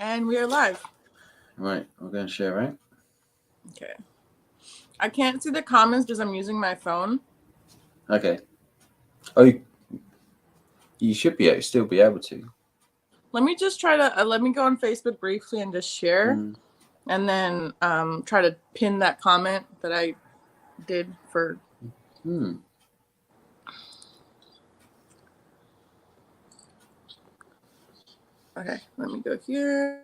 And we are live. Right, we're going to share, right? Okay. I can't see the comments because I'm using my phone. Okay. Oh, you should still be able to. Let me just try to, let me go on Facebook briefly and just share. And then try to pin that comment that I did for... Okay, let me go here.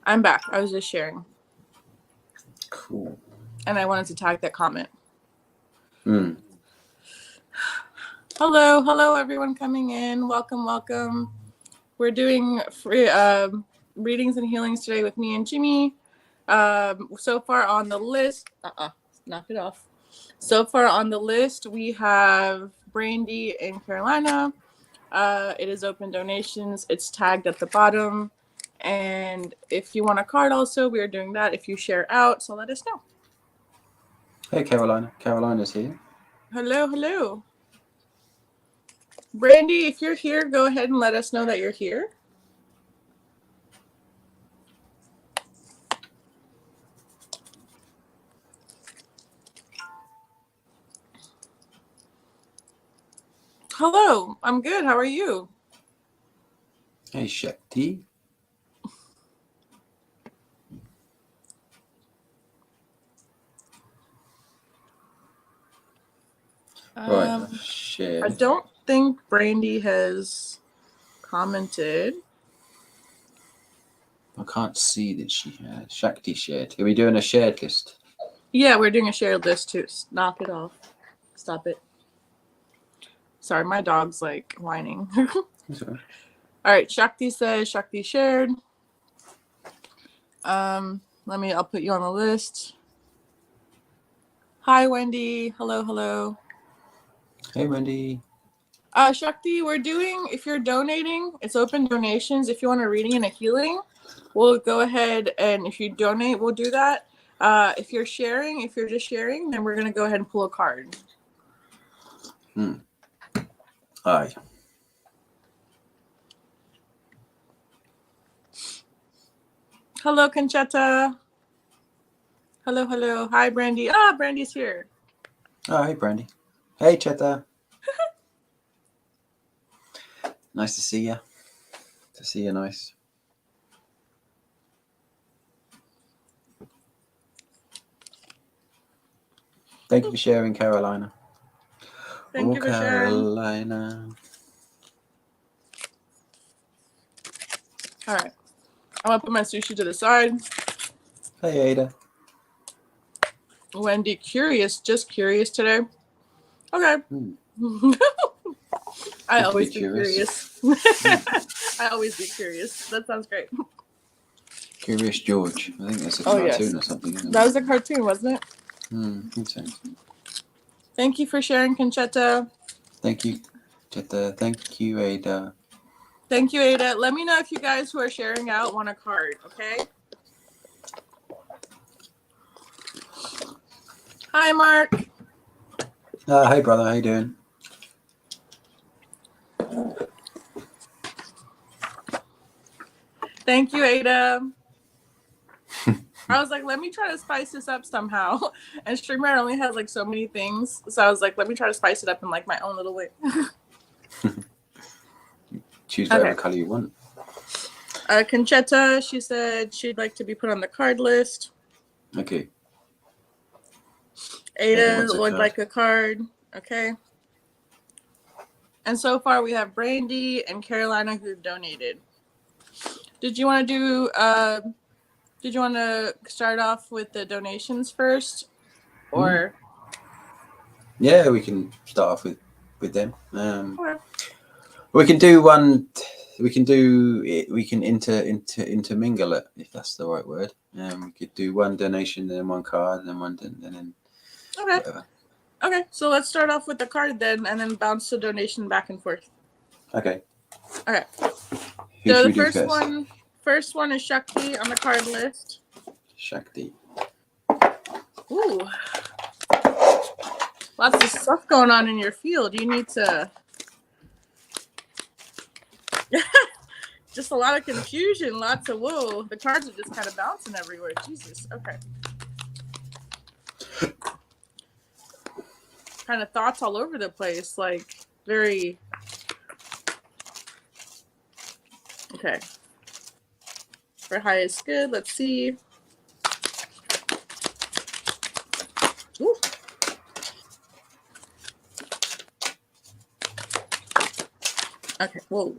I'm back. I was just sharing. Cool. And I wanted to tag that comment. Hello, everyone coming in. Welcome. We're doing free readings and healings today with me and Jimmie. So far on the list, knock it off. So far on the list, we have Brandy in Carolina. It is open donations. It's tagged at the bottom. And if you want a card also, we are doing that if you share out. So let us know. Hey, Carolina. Carolina's here. Hello. Brandy, if you're here, go ahead and let us know that you're here. Hello, I'm good. How are you? Hey, Shakti. Right, share. I don't think Brandy has commented. I can't see that she had. Shakti shared. Are we doing a shared list? Yeah, we're doing a shared list too. Knock it off. Stop it. Sorry, my dog's like whining. Sorry. All right, Shakti says Shakti shared. I'll put you on the list. Hi, Wendy. Hello. Hey, Wendy. Shakti, we're doing, if you're donating, it's open donations. If you want a reading and a healing, we'll go ahead, and if you donate, we'll do that. If you're just sharing, then we're going to go ahead and pull a card. Hi. Hello, Conchetta. Hello. Hi, Brandy. Brandy's here. Oh, hey, Brandy. Hey, Cheta. Nice to see you. To see you, nice. Thank you for sharing, Carolina. Thank you for Carolina. All right. I'm going to put my sushi to the side. Hey, Ada. Wendy, just curious today. Okay. I always be curious. I always be curious. That sounds great. Curious George. I think that's a cartoon or something. Isn't that was a cartoon, wasn't it? I think so. Thank you for sharing, Conchetta. Thank you, Cheta. Thank you, Ada. Thank you, Ada. Let me know if you guys who are sharing out want a card, okay? Hi, Mark. Hey, brother. How you doing? Thank you, Ada. I was like, let me try to spice this up somehow. And StreamYard only has like so many things. So I was like, let me try to spice it up in like my own little way. Choose whatever color you want. Conchetta, she said she'd like to be put on the card list. Okay. Ada would like a card. Okay. And so far we have Brandy and Carolina who've donated. Did you want to start off with the donations first? Or yeah, we can start off with them. Okay. We can do one we can do it. We can intermingle it, if that's the right word. We could do one donation, then one card, and then one, and then Okay. whatever. Okay, so let's start off with the card then, and then bounce the donation back and forth. Okay. Okay. Who So should the we do first one is Shakti on the card list. Shakti. Ooh. Lots of stuff going on in your field. You need to... Just a lot of confusion, lots of whoa. The cards are just kind of bouncing everywhere. Jesus. Okay. Kind of thoughts all over the place, like very... Okay. For highest good, let's see. Ooh. Okay, whoa.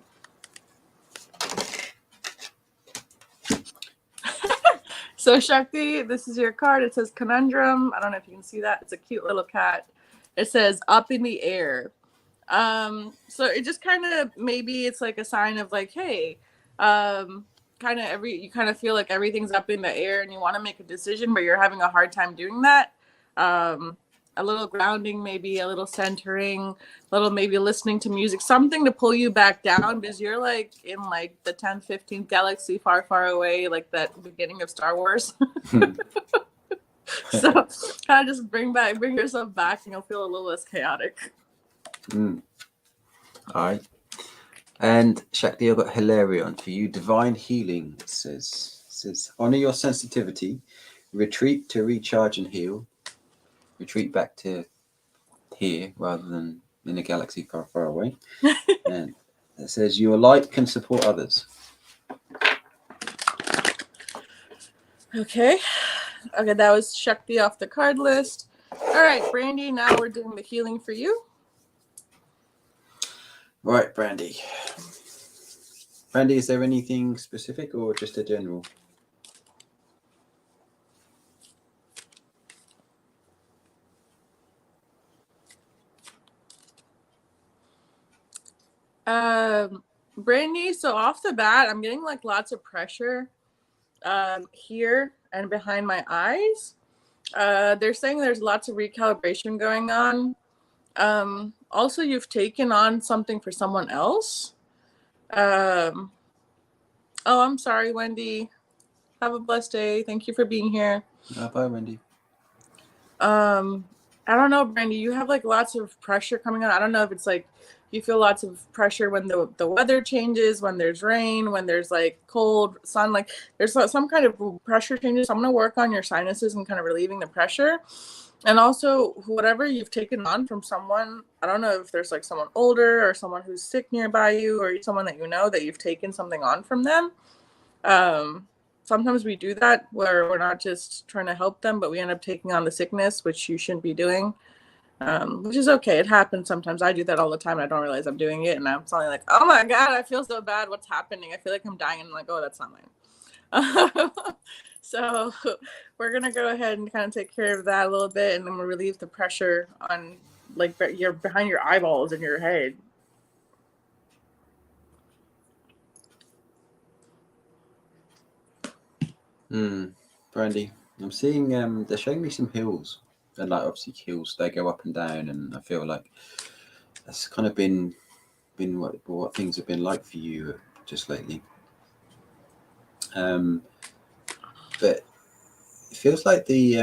So Shakti, this is your card. It says Conundrum. I don't know if you can see that. It's a cute little cat. It says up in the air. So it just kind of, maybe it's like a sign of like, hey, you kind of feel like everything's up in the air and you want to make a decision, but you're having a hard time doing that. A little grounding, maybe a little centering, a little maybe listening to music, something to pull you back down, because you're like in like the 10th, 15th galaxy far, far away, like that beginning of Star Wars. So kind of just bring yourself back and you'll feel a little less chaotic. All right. And Shakti, I've got Hilarion for you. Divine Healing, it says, honor your sensitivity, retreat to recharge and heal, retreat back to here rather than in a galaxy far, far away. And it says, your light can support others. Okay, that was Shakti off the card list. All right, Brandy, now we're doing the healing for you. Right, Brandy. Brandy, is there anything specific or just a general? Brandy, so off the bat, I'm getting like lots of pressure here and behind my eyes. They're saying there's lots of recalibration going on. Also, you've taken on something for someone else. Oh, I'm sorry, Wendy. Have a blessed day. Thank you for being here. Bye, Wendy. I don't know, Brandy. You have like lots of pressure coming on. I don't know if it's like you feel lots of pressure when the weather changes, when there's rain, when there's like cold sun, like there's some kind of pressure changes. So I'm going to work on your sinuses and kind of relieving the pressure. And also whatever you've taken on from someone, I don't know if there's like someone older or someone who's sick nearby you or someone that you know that you've taken something on from them. Sometimes we do that where we're not just trying to help them, but we end up taking on the sickness, which you shouldn't be doing, which is okay. It happens sometimes. I do that all the time. And I don't realize I'm doing it. And I'm suddenly like, oh my God, I feel so bad. What's happening? I feel like I'm dying. And I'm like, oh, that's not mine. So we're going to go ahead and kind of take care of that a little bit. And then we'll relieve the pressure on like your behind your eyeballs and your head. Brandy, I'm seeing they're showing me some hills, and like obviously hills, they go up and down, and I feel like that's kind of been what things have been like for you just lately. But it feels like the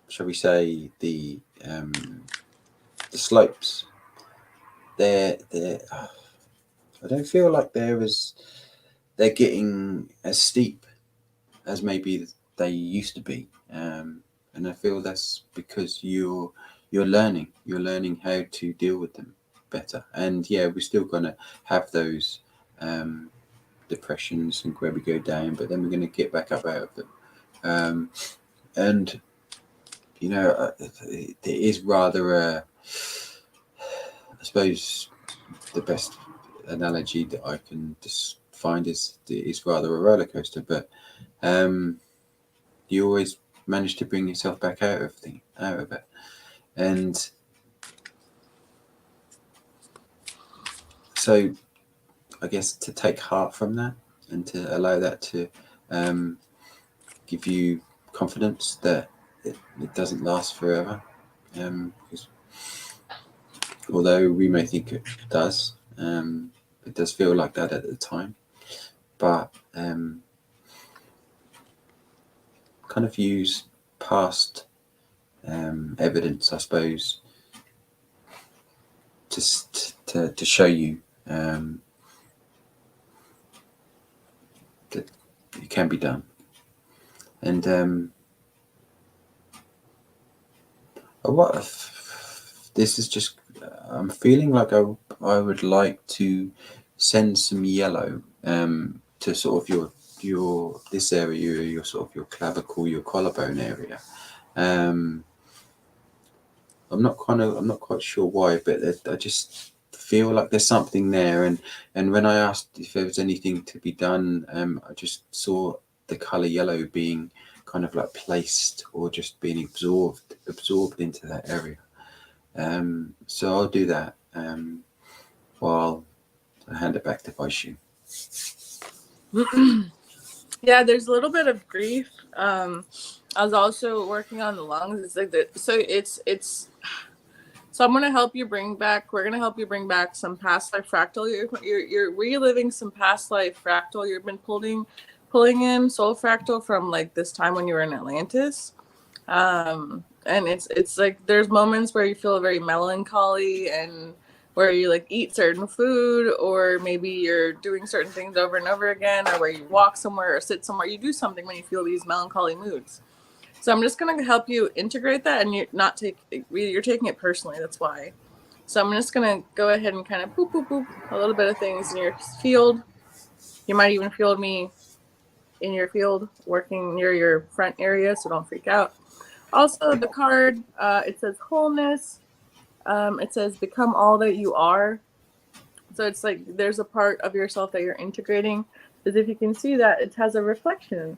shall we say the slopes, they're I don't feel like they're getting as steep as maybe they used to be, and I feel that's because you're learning how to deal with them better. And yeah, we're still gonna have those depressions and where we go down, but then we're gonna get back up out of them. And you know, it is rather I suppose the best analogy that I can just find is rather a roller coaster, but you always manage to bring yourself back out of it. And so I guess to take heart from that and to allow that to give you confidence that it doesn't last forever. Because although we may think it does feel like that at the time. But kind of use past evidence, I suppose, to show you that it can be done. And what this is just I'm feeling like I would like to send some yellow to sort of your this area, your sort of your clavicle, your collarbone area. I'm not quite sure why, but I just feel like there's something there. And when I asked if there was anything to be done, I just saw the color yellow being kind of like placed or just being absorbed into that area. So I'll do that while I hand it back to Vaishu. Yeah, there's a little bit of grief. I was also working on the lungs. It's like that. So so I'm gonna help you bring back. We're gonna help you bring back some past life fractal. You're reliving some past life fractal. You've been pulling in soul fractal from like this time when you were in Atlantis. And it's like there's moments where you feel very melancholy and where you like eat certain food, or maybe you're doing certain things over and over again, or where you walk somewhere or sit somewhere, you do something when you feel these melancholy moods. So I'm just going to help you integrate that, and you're taking it personally. That's why. So I'm just going to go ahead and kind of boop, boop, boop, a little bit of things in your field. You might even feel me in your field working near your front area, so don't freak out. Also, the card, it says wholeness. It says become all that you are. So it's like there's a part of yourself that you're integrating. Because if you can see that, it has a reflection.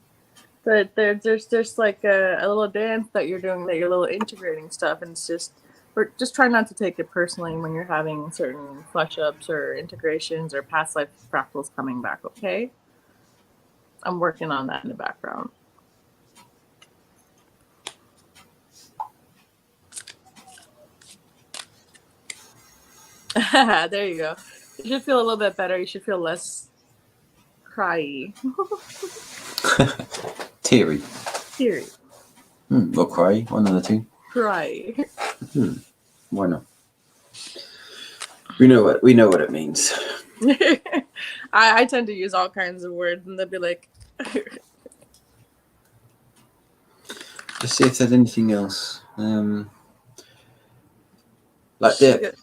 But there's just like a little dance that you're doing, that you're a little integrating stuff. And it's just try not to take it personally when you're having certain flush ups or integrations or past life fractals coming back, okay? I'm working on that in the background. There you go. You should feel a little bit better. You should feel less cryy. Teary. Or cry, one of the two. Cry. Why not? We know what it means. I tend to use all kinds of words, and they'll be like. Let's see if there's anything else. Like the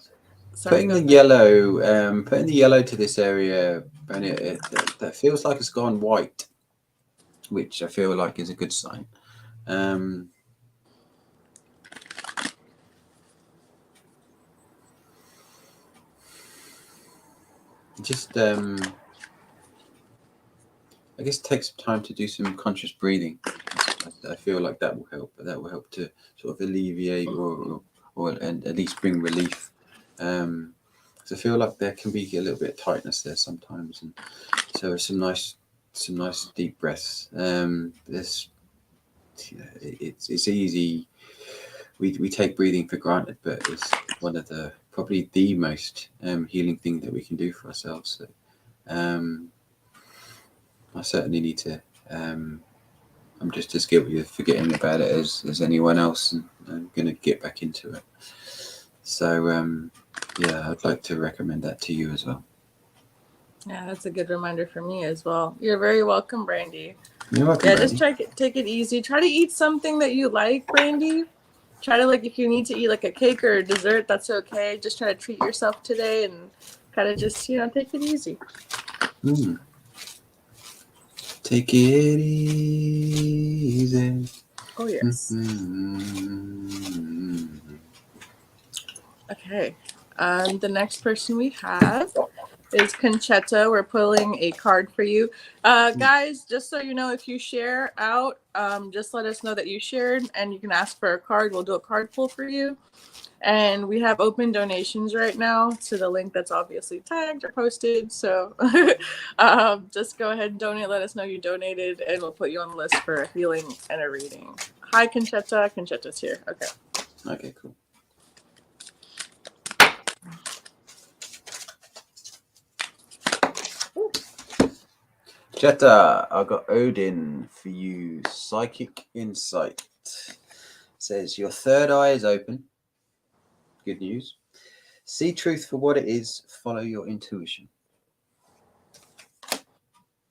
putting the yellow to this area, and that feels like it's gone white, which I feel like is a good sign. Just I guess take some time to do some conscious breathing. I feel like that will help. That will help to sort of alleviate or and at least bring relief. Because I feel like there can be a little bit of tightness there sometimes, and so some nice deep breaths. It's easy. We take breathing for granted, but it's one of probably the most healing thing that we can do for ourselves. So, I certainly need to. I'm just as guilty of forgetting about it as anyone else, and I'm going to get back into it. So, yeah, I'd like to recommend that to you as well. Yeah, that's a good reminder for me as well. You're very welcome, Brandy. You're welcome, yeah, Brandy. just take it easy. Try to eat something that you like, Brandy. Try to, like, if you need to eat like a cake or a dessert, that's okay. Just try to treat yourself today and kind of just, take it easy. Take it easy. Oh, yes. Okay. The next person we have is Conchetta. We're pulling a card for you. Guys, just so you know, if you share out, just let us know that you shared, and you can ask for a card. We'll do a card pull for you. And we have open donations right now to the link that's obviously tagged or posted. So just go ahead and donate. Let us know you donated, and we'll put you on the list for a healing and a reading. Hi, Conchetta. Conchetta's here. Okay. Okay, cool. Jetta, I got Odin for you. Psychic Insight. Says your third eye is open. Good news. See truth for what it is. Follow your intuition.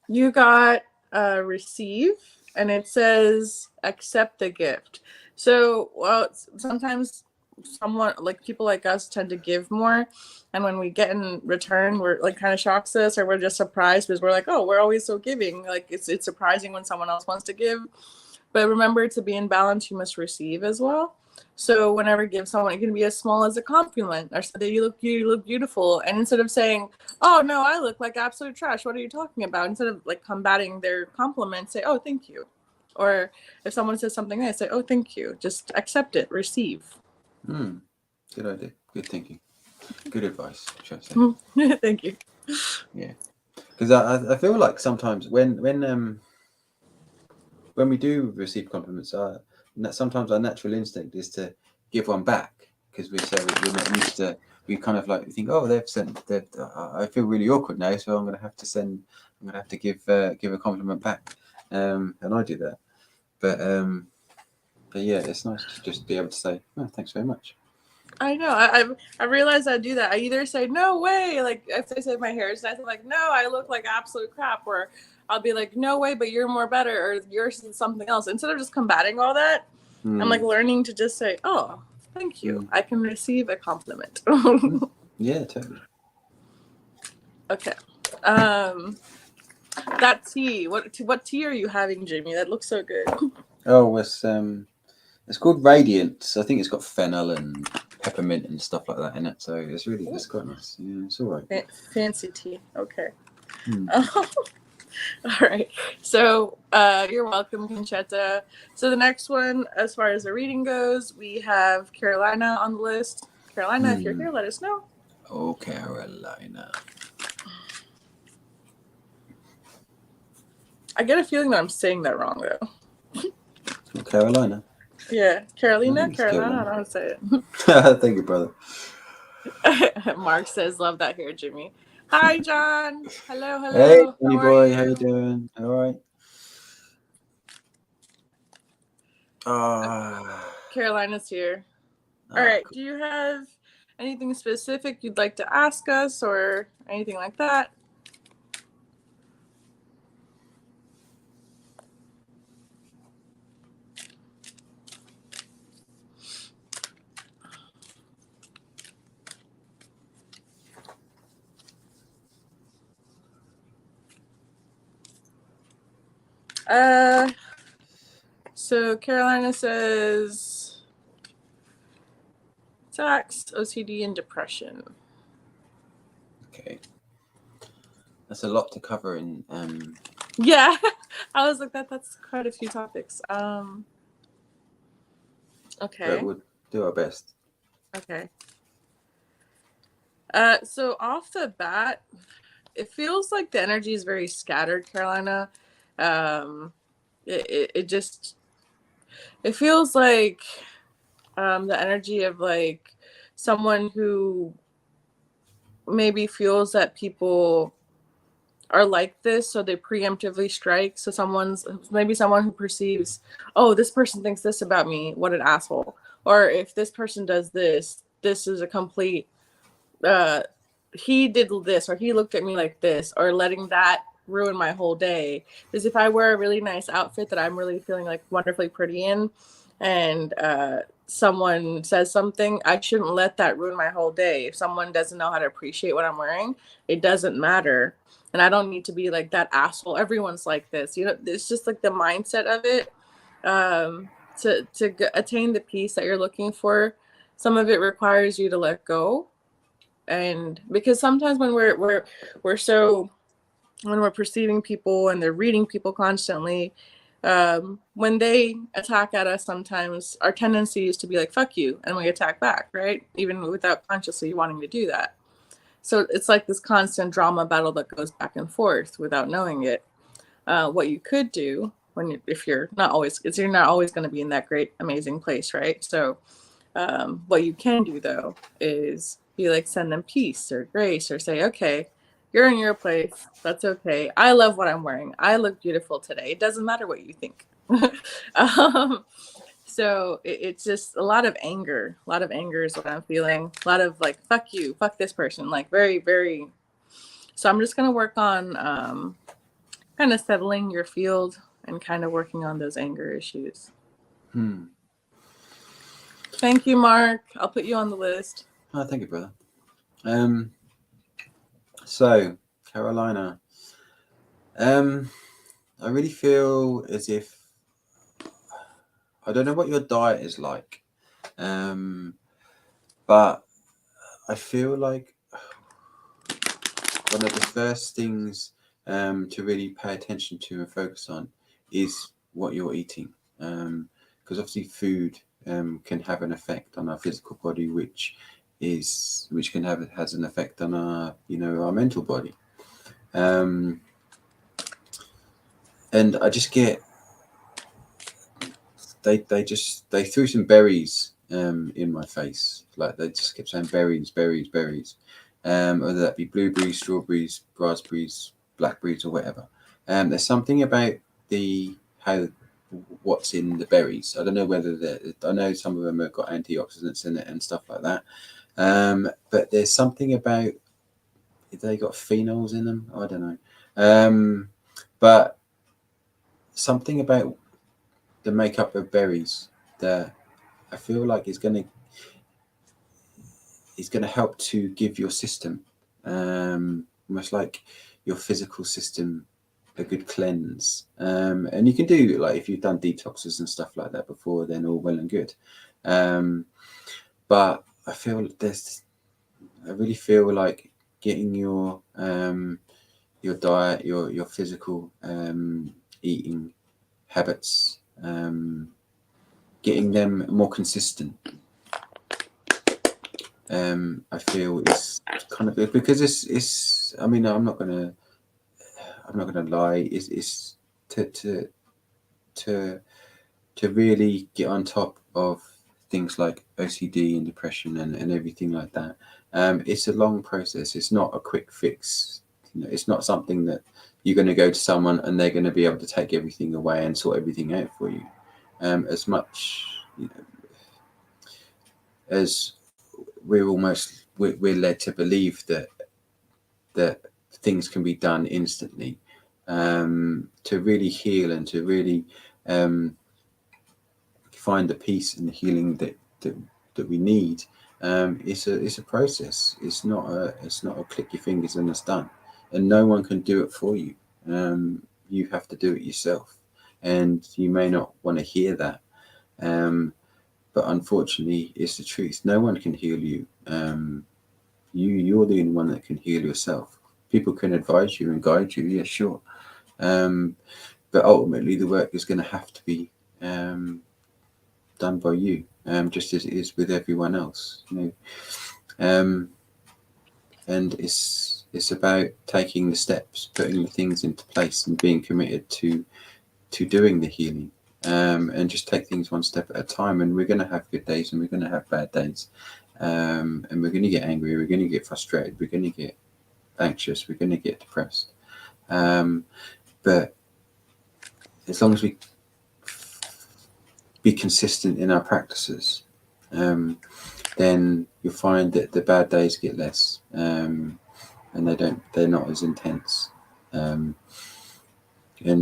You got receive, and it says accept the gift. So, well, sometimes someone like people like us tend to give more, and when we get in return, we're like kind of shocks us, or we're just surprised because we're like, oh, we're always so giving. Like it's surprising when someone else wants to give. But remember, to be in balance, you must receive as well. So whenever you give someone, it can be as small as a compliment or say that you look beautiful. And instead of saying, oh no, I look like absolute trash, what are you talking about? Instead of like combating their compliment, say, oh, thank you. Or if someone says something nice, say, oh, thank you. Just accept it, receive. Good idea. Good thinking. Good advice, should I say. Thank you. Yeah. Because I feel like sometimes when we do receive compliments, sometimes our natural instinct is to give one back because we're not used to. We kind of like think, oh, they've sent. I feel really awkward now, so I'm going to have to send. I'm going to have to give a compliment back, and I do that. But yeah, it's nice to just be able to say, oh, thanks very much. I know. I realized I do that. I either say no way, like if they say my hair is nice, I'm like no, I look like absolute crap, or I'll be like no way, but you're more better, or yours is something else. Instead of just combating all that, I'm like learning to just say, oh, thank you. I can receive a compliment. Yeah, totally. Okay. That tea. What tea are you having, Jimmie? That looks so good. Oh, it's called Radiance. I think it's got fennel and peppermint and stuff like that in it. So it's quite nice. Yeah, it's all right. Fancy tea. Okay. All right. So you're welcome, Conchetta. So the next one, as far as the reading goes, we have Carolina on the list. Carolina, if you're here, let us know. Oh, Carolina. I get a feeling that I'm saying that wrong, though. Carolina. Yeah, Carolina. I don't know how to say it. Thank you, brother. Mark says, love that hair, Jimmie. Hi, John. Hello. Hey, Johnny boy. How you doing? All right. Carolina's here. All right. Cool. Do you have anything specific you'd like to ask us or anything like that? So Carolina says sex, OCD, and depression. Okay. That's a lot to cover in Yeah. I was like that's quite a few topics. Okay. But we'll do our best. Okay. So off the bat, it feels like the energy is very scattered, Carolina. It feels like the energy of like someone who maybe feels that people are like this, so they preemptively strike. So maybe someone who perceives, oh, this person thinks this about me, what an asshole. Or if this person does this is a complete he did this, or he looked at me like this, or letting that ruin my whole day. Because if I wear a really nice outfit that I'm really feeling like wonderfully pretty in, and someone says something, I shouldn't let that ruin my whole day. If someone doesn't know how to appreciate what I'm wearing, it doesn't matter. And I don't need to be like that asshole. Everyone's like this. You know, it's just like the mindset of it. To attain the peace that you're looking for, some of it requires you to let go. And because sometimes when we're perceiving people and they're reading people constantly, when they attack at us, sometimes our tendency is to be like, fuck you, and we attack back, right? Even without consciously wanting to do that. So it's like this constant drama battle that goes back and forth without knowing it. What you could do if you're not always, because you're not always going to be in that great, amazing place, right? So what you can do though is be like, send them peace or grace, or say, okay, you're in your place. That's okay. I love what I'm wearing. I look beautiful today. It doesn't matter what you think. So it's just a lot of anger. A lot of anger is what I'm feeling. A lot of like, fuck you, fuck this person. Like very, very. So I'm just going to work on kind of settling your field and kind of working on those anger issues. Thank you, Mark. I'll put you on the list. Oh, thank you, brother. So Carolina, I really feel as if, I don't know what your diet is like, but I feel like one of the first things to really pay attention to and focus on is what you're eating, because obviously food can have an effect on our physical body, which has an effect on our our mental body, and I just get they threw some berries in my face, like they just kept saying berries, berries, berries, whether that be blueberries, strawberries, raspberries, blackberries, or whatever. There's something about what's in the berries. I don't know whether I know some of them have got antioxidants in it and stuff like that. But there's something about, if they got phenols in them, I don't know. But something about the makeup of berries that I feel like is going to help to give your system, almost like your physical system, a good cleanse. And you can do, like, if you've done detoxes and stuff like that before, then all well and good. But I really feel like getting your diet, your physical eating habits, getting them more consistent, I feel is kind of, because it's I mean, I'm not gonna lie, it's to really get on top of things like OCD and depression and everything like that. It's a long process. It's not a quick fix. It's not something that you're going to go to someone and they're going to be able to take everything away and sort everything out for you. As much as we're led to believe that things can be done instantly, to really heal and to really find the peace and the healing that we need. It's a process. It's not a click your fingers and it's done, and no one can do it for you. You have to do it yourself, and you may not want to hear that, but unfortunately it's the truth. No one can heal you. You're the only one that can heal yourself. People can advise you and guide you, yeah, sure, but ultimately the work is going to have to be done by you, just as it is with everyone else, and it's about taking the steps, putting the things into place, and being committed to doing the healing, and just take things one step at a time. And we're going to have good days and we're going to have bad days, and we're going to get angry, we're going to get frustrated, we're going to get anxious, we're going to get depressed, but as long as we be consistent in our practices, then you'll find that the bad days get less, and they're not as intense, and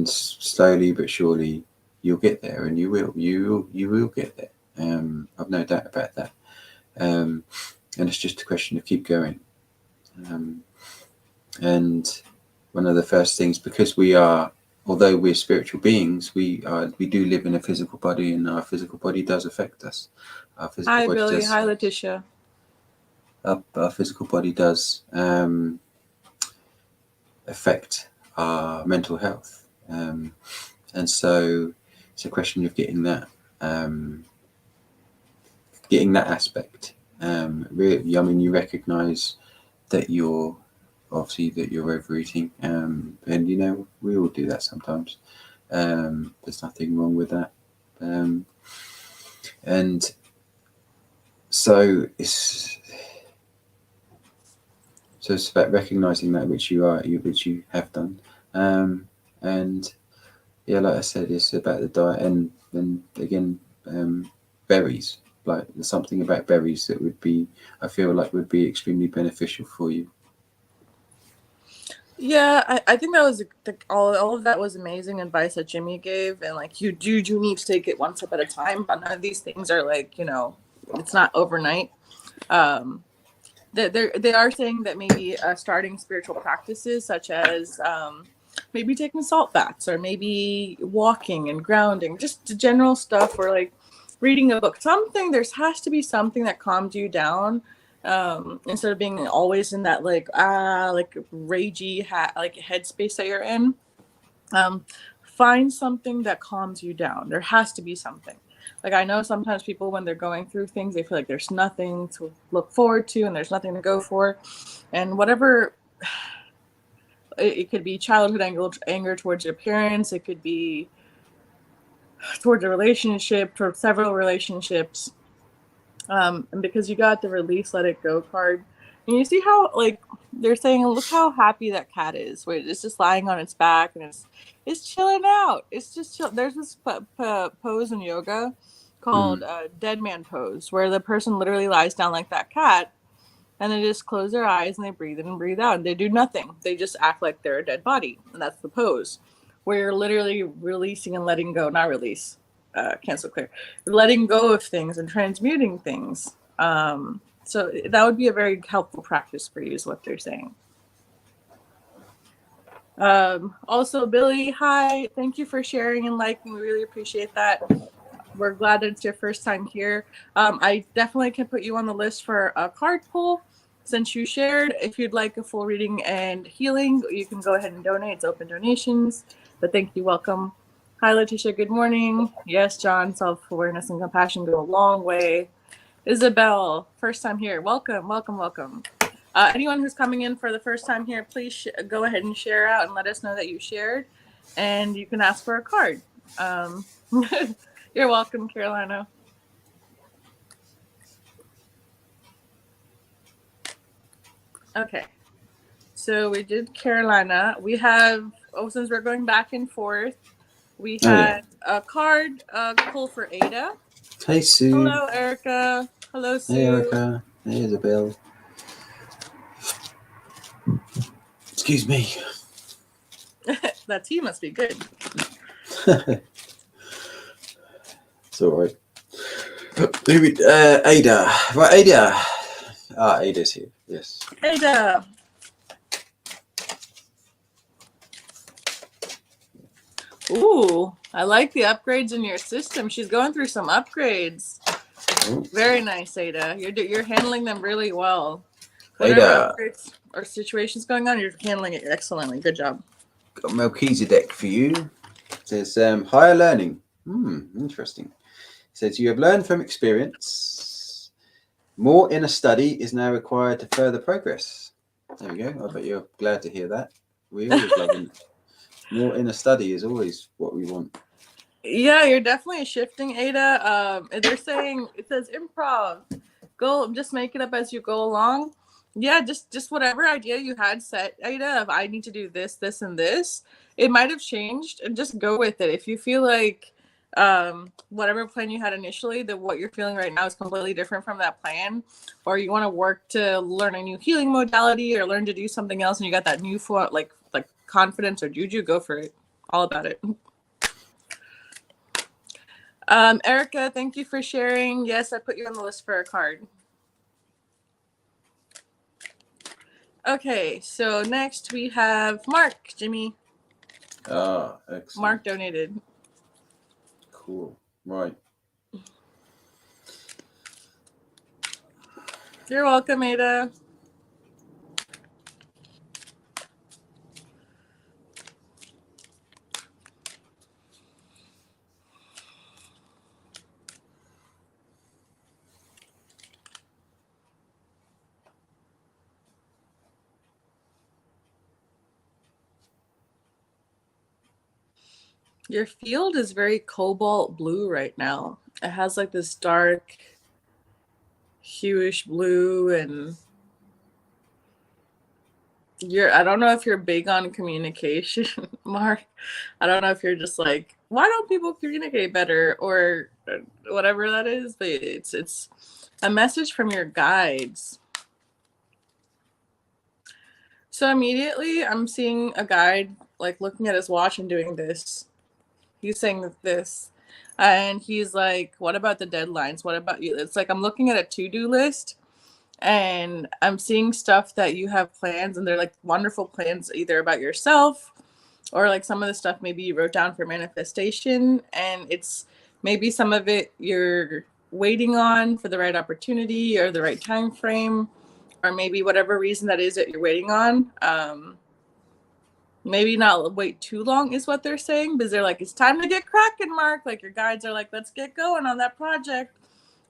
slowly but surely you'll get there, and you will get there. I've no doubt about that, and it's just a question of keep going. And one of the first things, because although we're spiritual beings, we do live in a physical body, and our physical body does affect us. Hi, Billy. Hi, Letitia. Our physical body does affect our mental health, And so it's a question of getting that aspect. Really, I mean, you recognize that you're overeating, and you know, we all do that sometimes. There's nothing wrong with that. And so it's about recognizing that which you have done. And yeah, like I said, it's about the diet, and then again, berries. Like, there's something about berries that I feel like would be extremely beneficial for you. Yeah, I think that was all of that was amazing advice that Jimmie gave, and like you need to take it one step at a time. But none of these things are like, you know, it's not overnight. They are saying that maybe starting spiritual practices such as maybe taking salt baths, or maybe walking and grounding, just the general stuff, or like reading a book. Something, there has to be something that calms you down, instead of being always in that like ragey like headspace that you're in. Find something that calms you down. There has to be something. Like, I know sometimes people, when they're going through things, they feel like there's nothing to look forward to and there's nothing to go for. And whatever, it could be childhood anger towards your parents. It could be towards a relationship, towards several relationships. And because you got the release, let it go card. And you see how, like, they're saying, look how happy that cat is. Where it's just lying on its back and it's chilling out. It's just chill. There's this pose in yoga called dead man pose, where the person literally lies down like that cat, and they just close their eyes and they breathe in and breathe out, and they do nothing. They just act like they're a dead body, and that's the pose, where you're literally releasing and letting go. Not release, cancel clear. Letting go of things and transmuting things. So that would be a very helpful practice for you, is what they're saying. Also, Billy, hi. Thank you for sharing and liking. We really appreciate that. We're glad that it's your first time here. I definitely can put you on the list for a card pull. Since you shared, if you'd like a full reading and healing, you can go ahead and donate. It's open donations. But thank you. Welcome. Hi, Letitia. Good morning. Yes, John. Self-awareness and compassion go a long way. Isabel, first time here. Welcome, welcome, welcome. Anyone who's coming in for the first time here, please go ahead and share out and let us know that you shared. And you can ask for a card. You're welcome, Carolina. Okay. So we did Carolina. We have, since we're going back and forth, we had a card pull for Ada. Hey, Sue. Hello, Erica. Hello, Sue. Hey, Erica. Hey, Isabel. Excuse me. That tea must be good. It's all right. Ada. Right, Ada. Ada's here. Yes. Ada. Ooh, I like the upgrades in your system. She's going through some upgrades. Ooh. Very nice, Ada. You're handling them really well. Whatever upgrades or situations going on, you're handling it excellently. Good job. Got Melchizedek for you. It says higher learning. Interesting. It says you have learned from experience. More inner study is now required to further progress. There we go. I bet you're glad to hear that. We always love it. More inner study is always what we want. Yeah, you're definitely shifting, Ada. They're saying, it says improv. Just make it up as you go along. Yeah, just whatever idea you had set, Ada, of I need to do this, this, and this. It might have changed, and just go with it. If you feel like whatever plan you had initially, that what you're feeling right now is completely different from that plan, or you want to work to learn a new healing modality or learn to do something else, and you got that new like confidence or juju, go for it. All about it. Erica, thank you for sharing. Yes, I put you on the list for a card. Okay, so next we have Mark, Jimmie. Excellent. Mark donated. Cool. Right. You're welcome, Ada. Your field is very cobalt blue right now. It has like this dark hueish blue, and I don't know if you're big on communication, Mark. I don't know if you're just like, why don't people communicate better, or whatever that is, but it's a message from your guides. So immediately I'm seeing a guide like looking at his watch and doing this. He's saying this. And he's like, what about the deadlines? What about you? It's like I'm looking at a to-do list, and I'm seeing stuff that you have plans, and they're like wonderful plans either about yourself, or like some of the stuff maybe you wrote down for manifestation, and it's maybe some of it you're waiting on for the right opportunity or the right time frame, or maybe whatever reason that is that you're waiting on. Maybe not wait too long is what they're saying, because they're like, it's time to get cracking, Mark. Like your guides are like, let's get going on that project.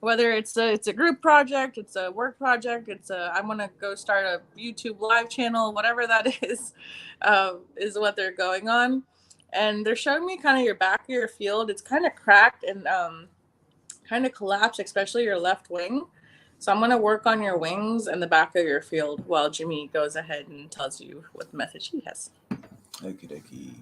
Whether it's a group project, it's a work project, I'm gonna go start a YouTube live channel, whatever that is what they're going on. And they're showing me kind of your back of your field. It's kind of cracked and kind of collapsed, especially your left wing. So I'm gonna work on your wings and the back of your field while Jimmie goes ahead and tells you what message he has. Okie dokie.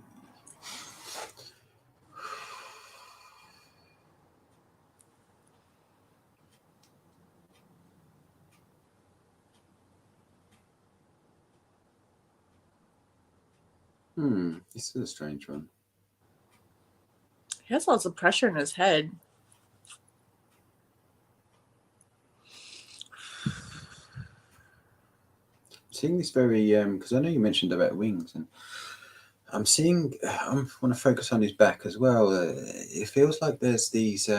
This is a strange one. He has lots of pressure in his head. Seeing this very because I know you mentioned about wings, and I'm seeing I want to focus on his back as well. It feels like there's these they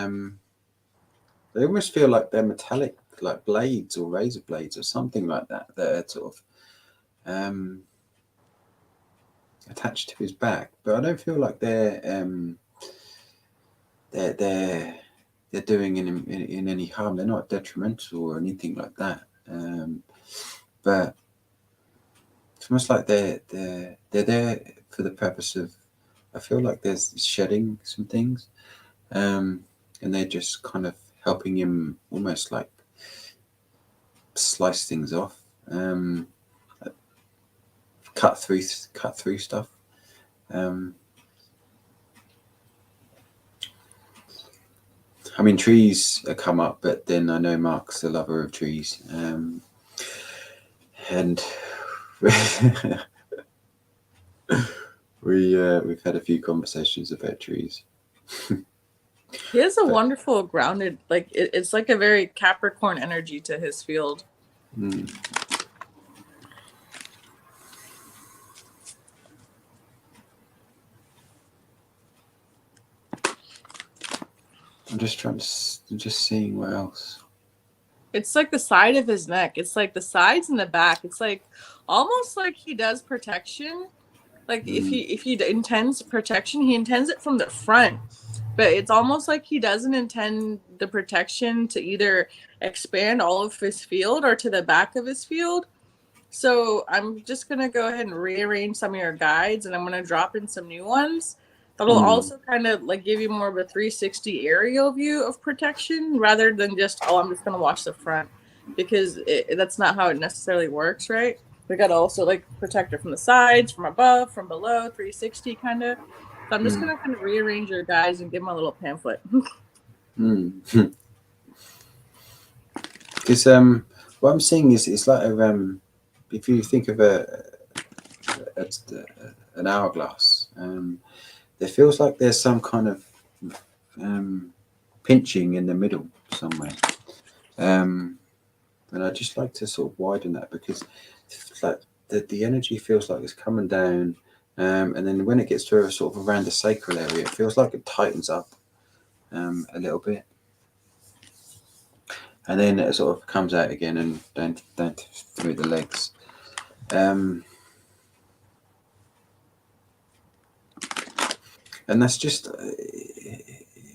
almost feel like they're metallic, like blades or razor blades or something like that are sort of attached to his back, but I don't feel like they're doing in any harm. They're not detrimental or anything like that, but it's almost like they're there for the purpose of, I feel like there's shedding some things, and they're just kind of helping him almost like slice things off, cut through stuff. I mean, trees come up, but then I know Mark's a lover of trees, and we've had a few conversations about trees. He has a wonderful grounded, like it's like a very Capricorn energy to his field. I'm just seeing what else. It's like the side of his neck. It's like the sides and the back. It's like almost like he does protection. Like if he intends protection, he intends it from the front. But it's almost like he doesn't intend the protection to either expand all of his field or to the back of his field. So I'm just going to go ahead and rearrange some of your guides, and I'm going to drop in some new ones. That'll also kind of like give you more of a 360 aerial view of protection rather than just, oh, I'm just going to watch the front, because that's not how it necessarily works, right? We got to also like protect it from the sides, from above, from below, 360 kind of. So I'm just going to kind of rearrange your guides and give them a little pamphlet. Because what I'm seeing is it's like if you think of an hourglass, there feels like there's some kind of pinching in the middle somewhere, and I'd just like to sort of widen that, because it's like the energy feels like it's coming down, and then when it gets to a sort of around the sacral area, it feels like it tightens up a little bit, and then it sort of comes out again and down through the legs. And that's just,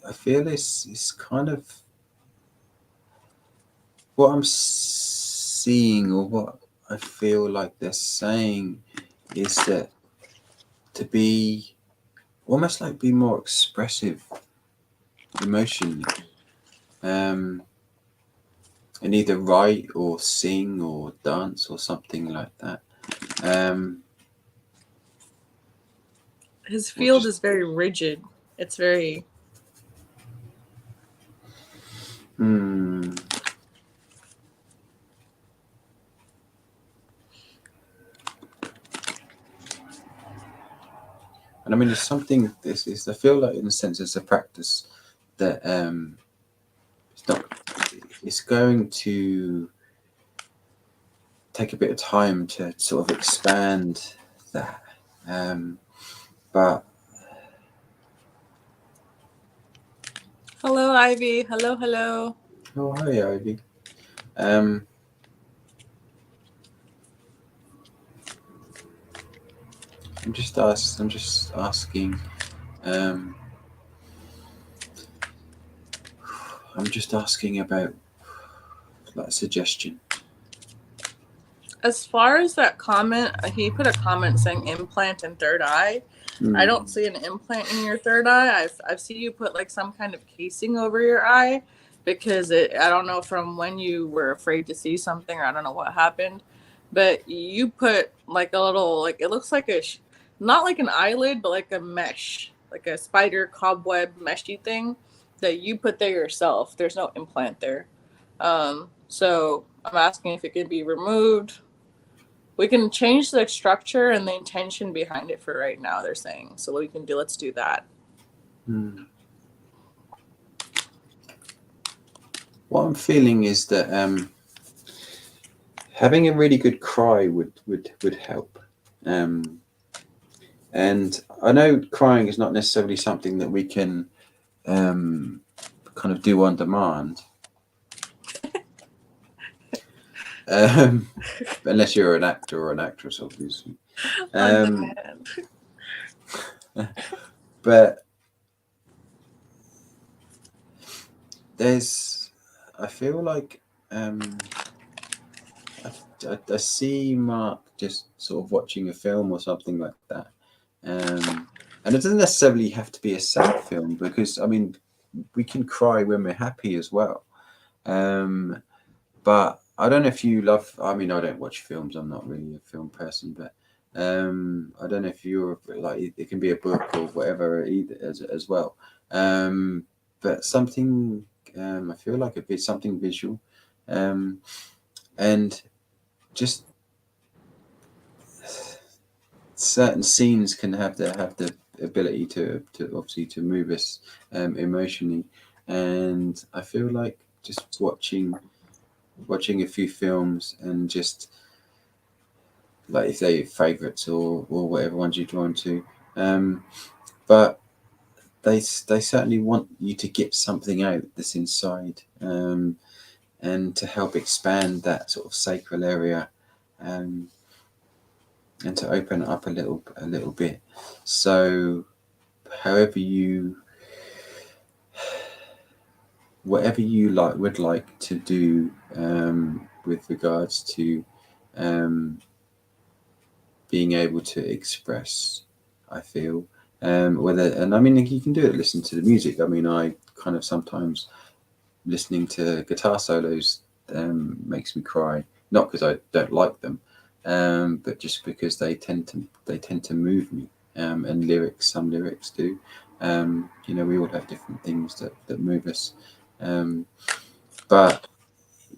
I feel it's kind of what I'm seeing, or what I feel like they're saying, is that to be almost like be more expressive emotionally, and either write or sing or dance or something like that. His Or field just is very rigid. It's very. and I mean, it's something. This is. I feel like, in a sense, it's a practice that it's not. It's going to take a bit of time to sort of expand that. But Hello, Ivy. Hello, hello. oh, hi, Ivy. I'm just asking. I'm just asking about like a suggestion. As far as that comment, he put a comment saying implant and third eye. I don't see an implant in your third eye. I've seen you put like some kind of casing over your eye because I don't know from when you were afraid to see something or I don't know what happened, but you put like a little, like it looks like not like an eyelid, but like a mesh, like a spider cobweb meshy thing that you put there yourself. There's no implant there. So I'm asking if it can be removed. We can change the structure and the intention behind it for right now, they're saying. So let's do that. What I'm feeling is that having a really good cry would help. And I know crying is not necessarily something that we can kind of do on demand. Unless you're an actor or an actress, obviously. On demand. But I feel like I see Mark just sort of watching a film or something like that. And it doesn't necessarily have to be a sad film because, I mean, we can cry when we're happy as well. But I don't know if you love, I mean, I don't watch films. I'm not really a film person, but I don't know if you're like, it can be a book or whatever either as well. But something, I feel like a bit something visual. And just certain scenes can have the ability to obviously to move us emotionally, and I feel like just watching a few films and just like if they're favorites or whatever ones you're drawn to, but they certainly want you to get something out that's inside, and to help expand that sort of sacral area, and to open it up a little bit. So however whatever you would like to do with regards to being able to express, I feel, and I mean you can do it, listen to the music. I mean, I kind of sometimes listening to guitar solos makes me cry, not because I don't like them, but just because they tend to move me, and some lyrics do. We all have different things that move us, but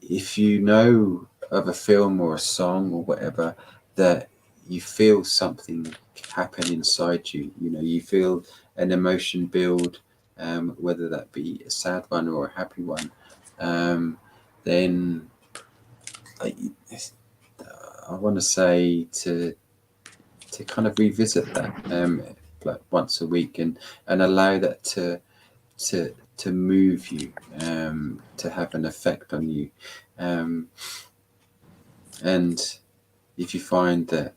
if you know of a film or a song or whatever that you feel something happen inside you, you feel an emotion build, whether that be a sad one or a happy one, then I, I want to say to kind of revisit that, like once a week, and allow that to move you, to have an effect on you, and if you find that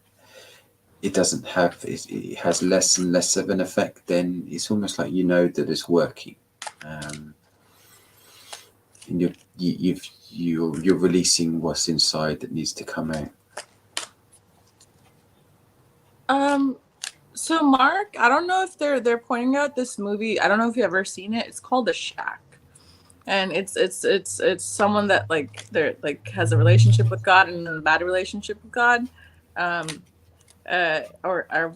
it doesn't have it has less and less of an effect, then it's almost like that it's working, and you're releasing what's inside that needs to come out. So Mark, I don't know if they're pointing out this movie. I don't know if you've ever seen it. It's called The Shack. And it's someone that like they're like has a relationship with God and a bad relationship with God. Or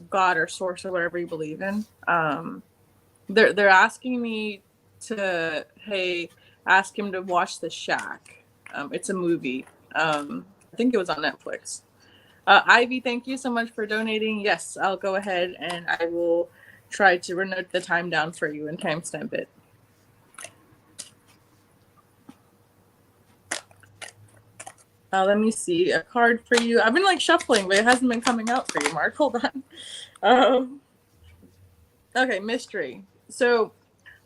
God or source or whatever you believe in. They're asking me to ask him to watch The Shack. It's a movie. I think it was on Netflix. Ivy, thank you so much for donating. Yes, I'll go ahead and I will try to note the time down for you and timestamp it. Let me see a card for you. I've been like shuffling, but it hasn't been coming out for you, Mark. Hold on. Okay, mystery. So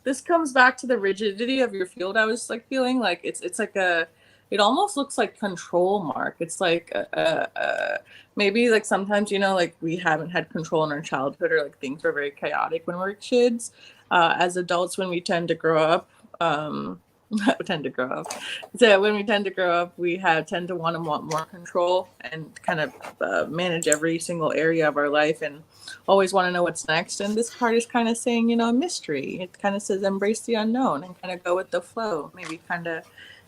this comes back to the rigidity of your field. I was like feeling like it's like it almost looks like control, Mark. It's like maybe like sometimes like we haven't had control in our childhood, or like things were very chaotic when we were kids. As adults, when we tend to grow up, tend to grow up. So when we tend to grow up, we tend to want more control and kind of manage every single area of our life and always want to know what's next. And this card is kind of saying, a mystery. It kind of says embrace the unknown and kind of go with the flow. Maybe kind of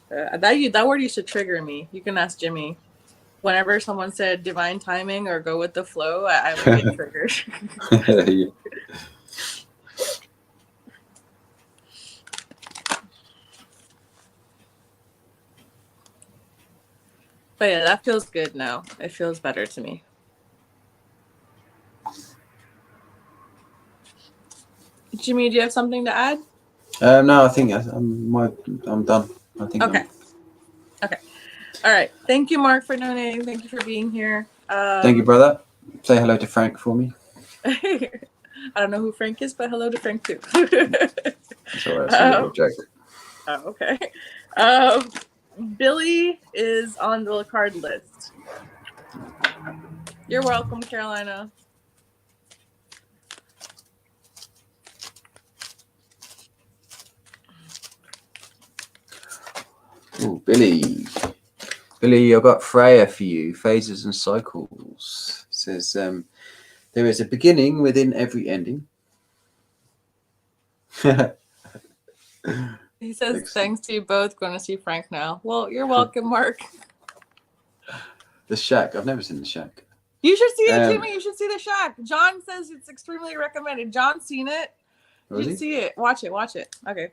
that word used to trigger me. You can ask Jimmie. Whenever someone said divine timing or go with the flow, I would get triggered. Yeah. But yeah, that feels good now. It feels better to me. Jimmie, do you have something to add? No, I think I'm done. I think. Okay. Okay. All right. Thank you, Mark, for donating. Thank you for being here. Thank you, brother. Say hello to Frank for me. I don't know who Frank is, but hello to Frank too. That's all right. It's a little joke. Oh, okay. Billy is on the card list. You're welcome, Carolina. Ooh, Billy. Billy, I've got Freya for you. Phases and cycles. It says there is a beginning within every ending. He says, thanks to you both. Going to see Frank now. Well, you're welcome, Mark. The Shack. I've never seen The Shack. You should see it, Jimmie. You should see The Shack. John says it's extremely recommended. John's seen it. You should see it. Watch it. Okay.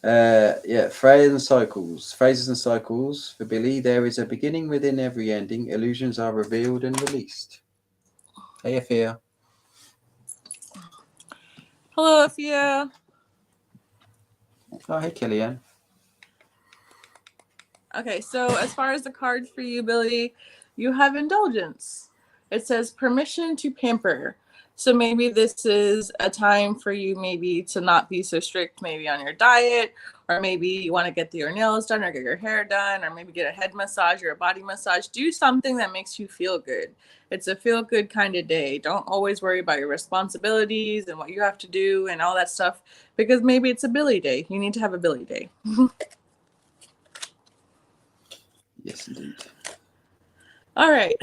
Yeah, phases and cycles. Phases and cycles. For Billy, there is a beginning within every ending. Illusions are revealed and released. Hey, Afia. Hello, Afia. Oh, hey, Kellyanne. Okay, so as far as the cards for you, Billy, you have indulgence. It says permission to pamper. So maybe this is a time for you maybe to not be so strict maybe on your diet, or maybe you want to get your nails done or get your hair done, or maybe get a head massage or a body massage. Do something that makes you feel good. It's a feel good kind of day. Don't always worry about your responsibilities and what you have to do and all that stuff, because maybe it's a Billy day. You need to have a Billy day. Yes, indeed. All right.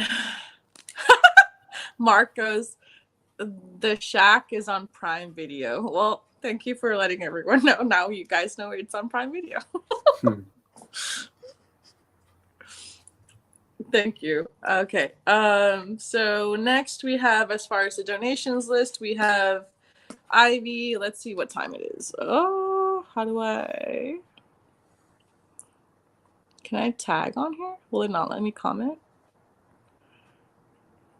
Mark goes, The Shack is on Prime Video. Well, thank you for letting everyone know. Now you guys know it's on Prime Video. Thank you. Okay. So next we have, as far as the donations list, we have Ivy. Let's see what time it is. Oh, can I tag on here? Will it not let me comment?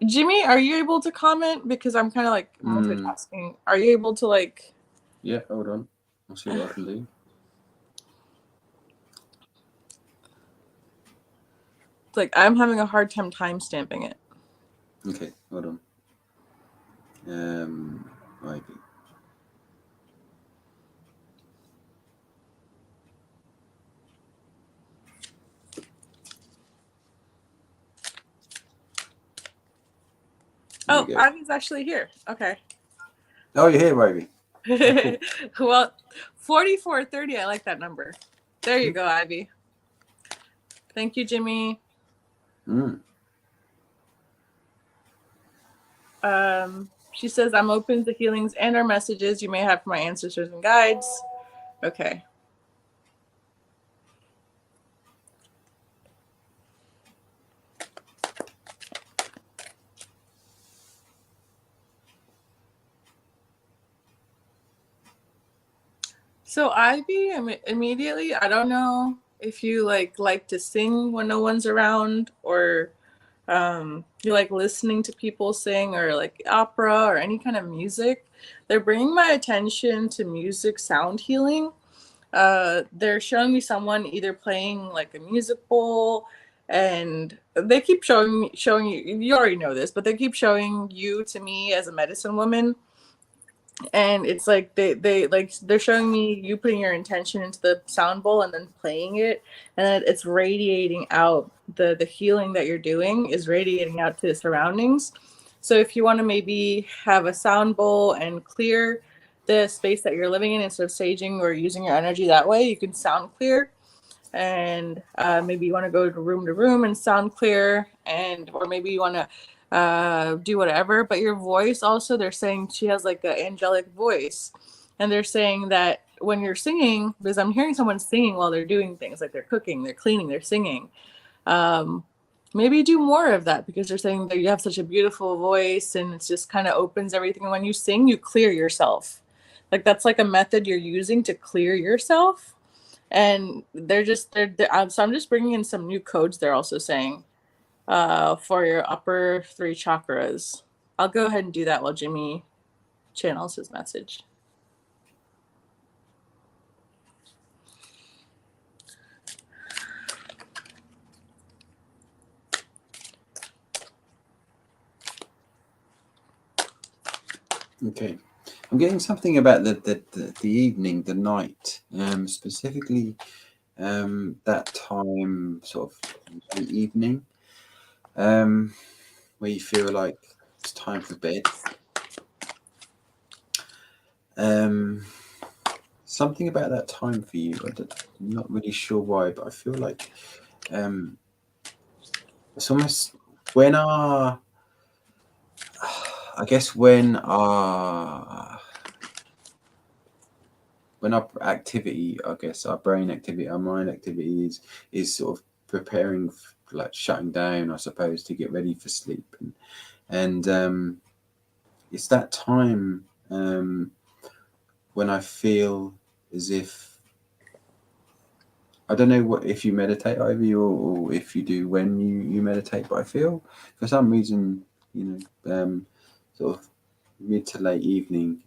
Jimmie, are you able to comment? Because I'm kind of like multitasking. Are you able to like... Yeah, hold on. I'll see what I can do. It's like I'm having a hard time stamping it. Okay, hold on. Ivy. Oh, Ivy's actually here. Okay. Oh, you're here, Ivy. Oh, cool. Well, 4430, I like that number. There you go, Ivy. Thank you, Jimmie. She says, I'm open to healings and or messages you may have from my ancestors and guides. Okay. So Ivy, immediately, I don't know if you like to sing when no one's around, or you like listening to people sing, or like opera or any kind of music. They're bringing my attention to music sound healing. They're showing me someone either playing like a music bowl, and they keep showing you, you already know this, but they keep showing you to me as a medicine woman. And it's like they like they're showing me you putting your intention into the sound bowl and then playing it, and it's radiating out. The healing that you're doing is radiating out to the surroundings. So if you want to maybe have a sound bowl and clear the space that you're living in instead of saging or using your energy that way, you can sound clear. And maybe you want to go to room and sound clear, and or maybe you want to do whatever. But your voice also, they're saying she has like an angelic voice, and they're saying that when you're singing, because I'm hearing someone singing while they're doing things like they're cooking, they're cleaning, they're singing. Maybe do more of that, because they're saying that you have such a beautiful voice and it just kind of opens everything. And when you sing, you clear yourself. Like that's like a method you're using to clear yourself. And so I'm just bringing in some new codes. They're also saying for your upper 3 chakras. I'll go ahead and do that while Jimmie channels his message. Okay. I'm getting something about the evening, the night, specifically that time, sort of the evening, where you feel like it's time for bed. Something about that time for you. I'm not really sure why, but I feel like it's almost when our activity, I guess our brain activity, our mind activity is sort of preparing, like shutting down, I suppose, to get ready for sleep, and it's that time when I feel as if, I don't know what if you meditate, Ivy, or if you do when you meditate, but I feel for some reason, sort of mid to late evening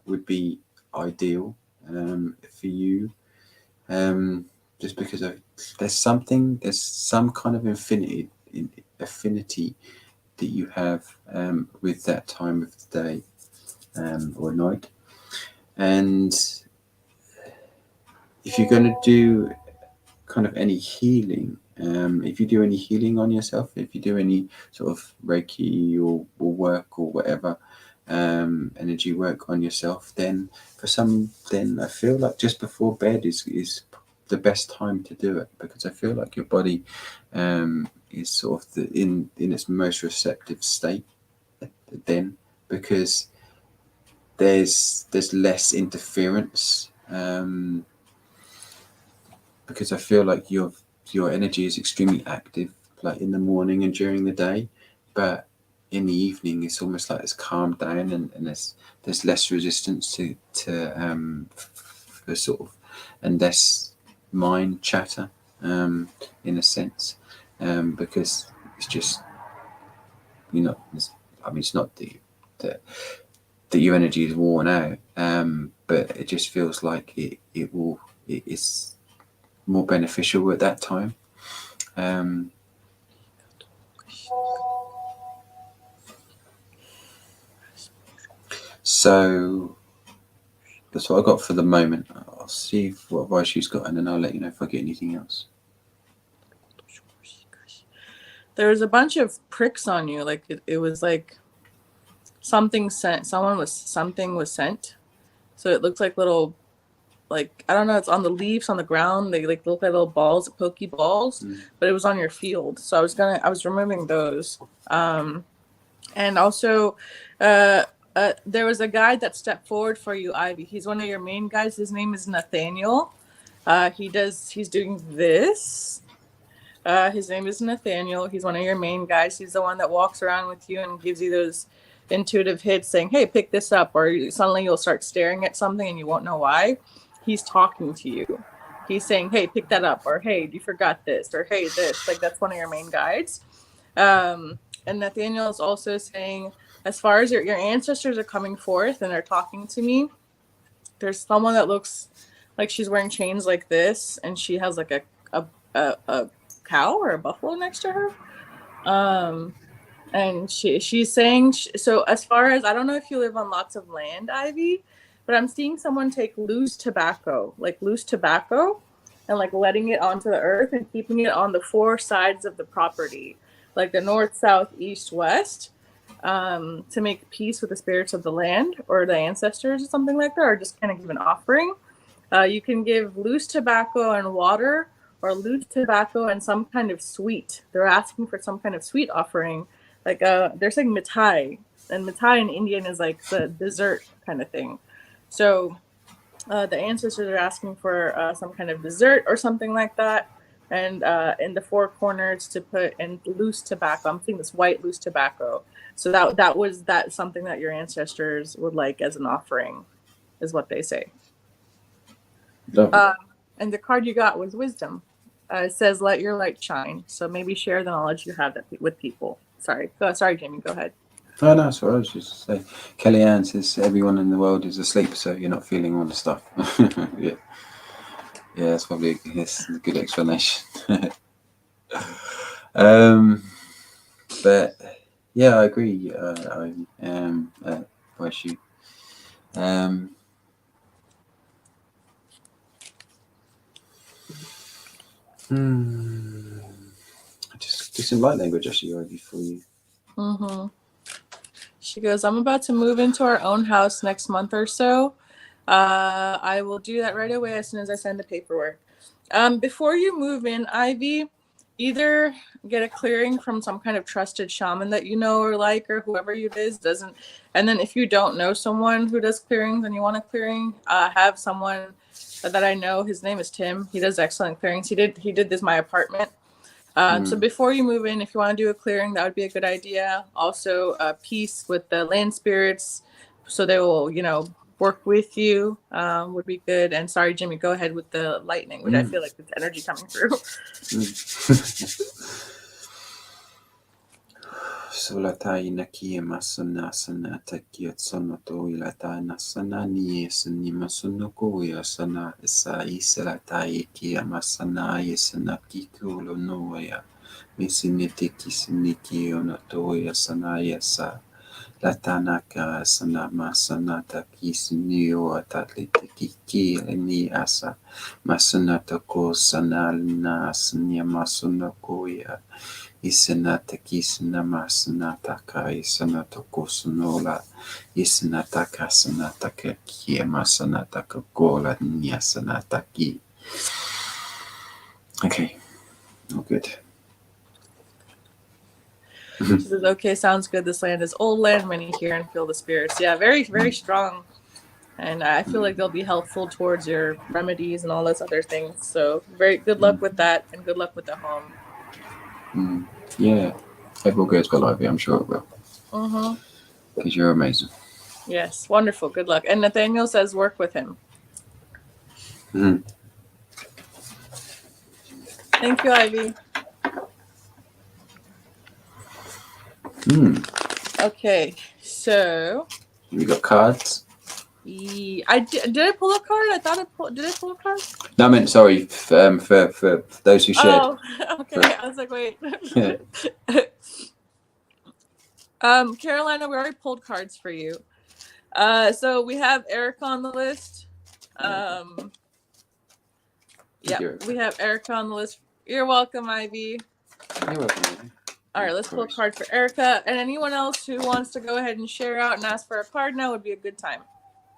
would be ideal for you, just because there's some kind of affinity that you have with that time of the day or night. And if you're going to do kind of any healing, if you do any healing on yourself, if you do any sort of Reiki or work or whatever, energy work on yourself, then I feel like just before bed is the best time to do it, because I feel like your body is sort of in its most receptive state then, because there's less interference, because I feel like your energy is extremely active, like in the morning and during the day, but in the evening it's almost like it's calmed down, and there's less resistance to sort of, and less mind chatter in a sense, because it's just, it's not that your energy is worn out, but it just feels like it's more beneficial at that time. So that's what I got for the moment. I'll see what advice she's got, and then I'll let you know if I get anything else. There's a bunch of pricks on you. Like it was like something sent. Something was sent. So it looks like little, like, I don't know, it's on the leaves on the ground. They like look like little balls, pokey balls, but it was on your field. So I was removing those. And also there was a guide that stepped forward for you, Ivy. He's one of your main guides. His name is Nathaniel. He's doing this. His name is Nathaniel. He's one of your main guys. He's the one that walks around with you and gives you those intuitive hits saying, hey, pick this up. Or suddenly you'll start staring at something and you won't know why. He's talking to you. He's saying, hey, pick that up. Or, hey, you forgot this. Or, hey, this. Like, that's one of your main guides. And Nathaniel is also saying, as far as your ancestors are coming forth and they're talking to me, there's someone that looks like she's wearing chains like this. And she has like a cow or a buffalo next to her. And she's saying, so as far as, I don't know if you live on lots of land, Ivy, but I'm seeing someone take loose tobacco and like letting it onto the earth and keeping it on the four sides of the property, like the north, south, east, west, to make peace with the spirits of the land or the ancestors or something like that, or just kind of give an offering. You can give loose tobacco and water, or loose tobacco and some kind of sweet. They're asking for some kind of sweet offering. Like they're saying mithai, and mithai in Indian is like the dessert kind of thing. So the ancestors are asking for some kind of dessert or something like that. And in the four corners to put in loose tobacco. I'm thinking this white loose tobacco. So that's something that your ancestors would like as an offering, is what they say. And the card you got was wisdom. It says, let your light shine. So maybe share the knowledge you have with people. Sorry, Jimmie, go ahead. Oh, no, that's what I was just saying. Kellyanne says everyone in the world is asleep, so you're not feeling all the stuff. Yeah, that's probably a good explanation. But yeah, I agree. Issue. Just in light language, actually, already for you. Mm-hmm. She goes, I'm about to move into our own house next month or so. I will do that right away as soon as I send the paperwork. Before you move in, Ivy, either get a clearing from some kind of trusted shaman that you know or like, or whoever it is doesn't. And then if you don't know someone who does clearings and you want a clearing, have someone that I know. His name is Tim. He does excellent clearings. He did this my apartment. So before you move in, if you want to do a clearing, that would be a good idea. Also, peace with the land spirits, so they will, work with you, would be good. And sorry, Jimmie, go ahead with the lightning, which I feel like it's energy coming through. Sulatai nakia masana sana takiat sonoto ilatai nasana ni sani masunoko ya sana sa isalatai kia masana yesana kikulo noya misiniti kisiniki onoto ya sana yasa latanaka sana masanata kisinio atatlete kiki ni asa masanata ko sana na sanya masunoko ya Isenata kisenama senataka isenata kosunola isenataka senataka kiema senataka gola nia senataki. Okay, all good. She says, okay, sounds good. This land is old land. Many hear and feel the spirits. Yeah, very, very strong. And I feel like they'll be helpful towards your remedies and all those other things. So very good luck with that, and good luck with the home. Yeah, it will go as well, Ivy. I'm sure it will. Because you're amazing. Yes, wonderful. Good luck. And Nathaniel says, work with him. Thank you, Ivy. Okay, so we got cards. Did I pull a card? I thought did I pull a card? No, I meant sorry for those who shared. Oh, okay. I was like, wait. Carolina, we already pulled cards for you. So we have Erica on the list. We have Erica on the list. You're welcome, Ivy. You're welcome. All right, let's pull a card for Erica. And anyone else who wants to go ahead and share out and ask for a card now would be a good time.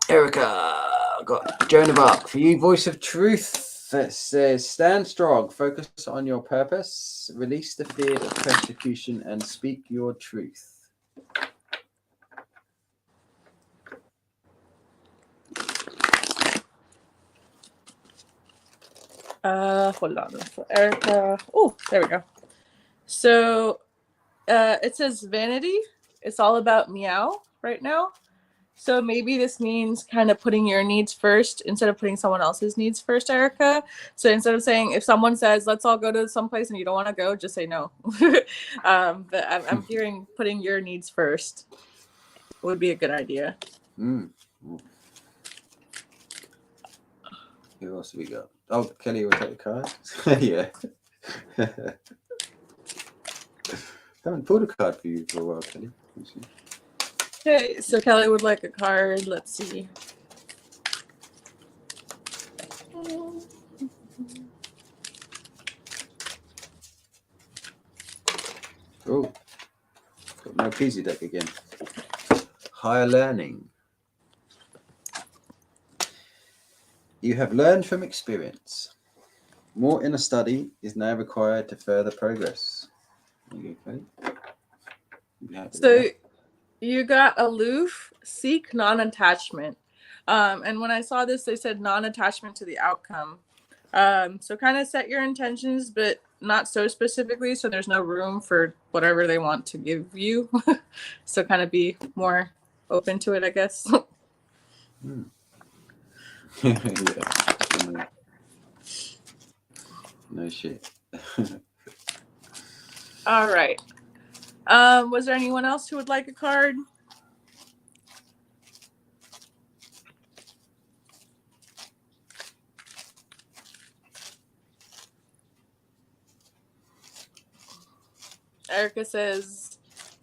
Erica, got Joan of Arc for you. Voice of truth that says, stand strong, focus on your purpose, release the fear of persecution, and speak your truth. Hold on. For Erica. Oh, there we go. So it says vanity. It's all about meow right now. So maybe this means kind of putting your needs first instead of putting someone else's needs first, Erica. So instead of saying, if someone says, let's all go to someplace and you don't want to go, just say no. But I'm hearing putting your needs first would be a good idea. Mm. Who else have we got? Oh, Kelly will take the card. Yeah. Haven't pulled a card for you for a while, Kelly. Okay, so Kelly would like a card. Let's see. Oh, got my Peasy deck again. Higher learning. You have learned from experience. More inner study is now required to further progress. There you go, Kelly. So you got aloof, seek non-attachment. And when I saw this, they said non-attachment to the outcome. So kind of set your intentions, but not so specifically, so there's no room for whatever they want to give you. So kind of be more open to it, I guess. Yeah. No shit. All right. Was there anyone else who would like a card? Erica says,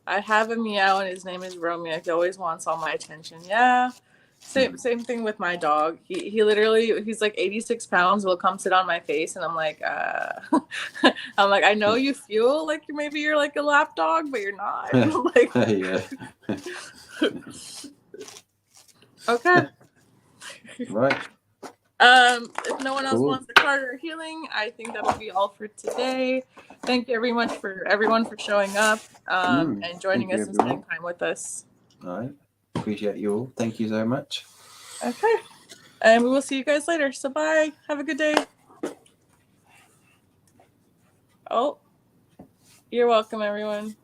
I have a meow and his name is Romeo. He always wants all my attention. Yeah. Same thing with my dog. He literally, he's like 86 pounds, will come sit on my face and I'm like, I'm like, I know you feel like maybe you're like a lap dog, but you're not. Like, Yeah. okay. Right. If no one else Cool. wants the card or healing, I think that'll be all for today. Thank you everyone for showing up and joining us and spending time with us. All right. Appreciate you all. Thank you so much. Okay. And we will see you guys later. So bye. Have a good day. Oh, you're welcome, everyone.